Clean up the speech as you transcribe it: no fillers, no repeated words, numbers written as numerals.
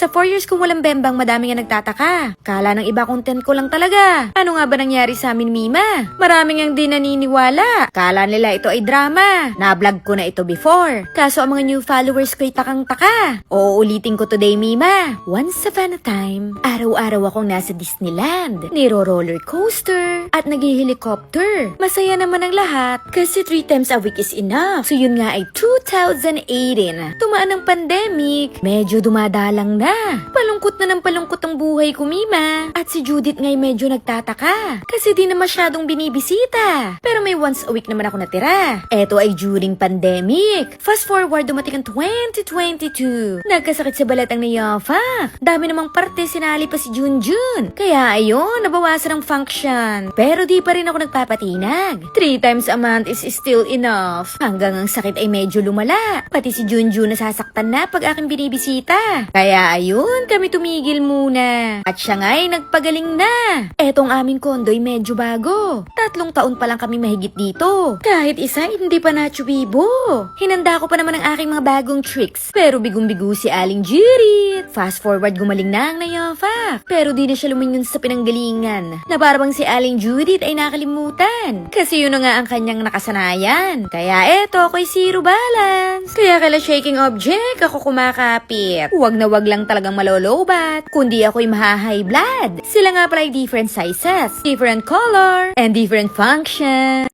Sa 4 years kong walang bembang, madami nga nagtataka. Kala ng iba content ko lang talaga. Ano nga ba nangyari sa amin, Mima? Maraming ang di naniniwala. Kala nila ito ay drama. Na-vlog ko na ito before. Kaso ang mga new followers ko ay takang-taka. Uulitin ko today, Mima. Once upon a time, araw-araw akong nasa Disneyland. Niro-roller coaster at nag-helicopter. Masaya naman ang lahat kasi 3 times a week is enough. So yun nga ay 2018. Tumaan ang pandemic. Medyo dumadalang na. Palungkot na ng palungkot ang buhay ko, Mima. At si Judith nga'y medyo nagtataka kasi di na masyadong binibisita. Pero may once a week naman ako natira. Eto ay during pandemic. Fast forward, dumating ang 2022. Nagkasakit sa balat ang Niyafa. Dami namang parte, sinali pa si Junjun. Kaya ayun, nabawasan ang function. Pero di pa rin ako nagpapatinag. 3 times a month is still enough. Hanggang ang sakit ay medyo lumala. Pati si Junjun nasasaktan na pag aking binibisita. Kaya ayun, kami tumigil muna. At siya nga'y nagpagaling na. Etong aming kondo'y medyo bago. 3 taon pa lang kami mahigit dito. Kahit isa, hindi pa natsubibo. Hinanda ko pa naman ang aking mga bagong tricks. Pero bigong-bigo si Aling Judith. Fast forward, gumaling na ang Nayafa. Pero di na siya lumingon sa pinanggalingan. Na parang si Aling Judith ay nakalimutan. Kasi yun na nga ang kanyang nakasanayan. Kaya eto, ako'y zero balance. Kaya kala shaking object, ako kumakapit. Huwag na wag lang talagang malolobat. Kundi ako'y maha-high blood. Sila nga pala ay different sizes, different color, and different function.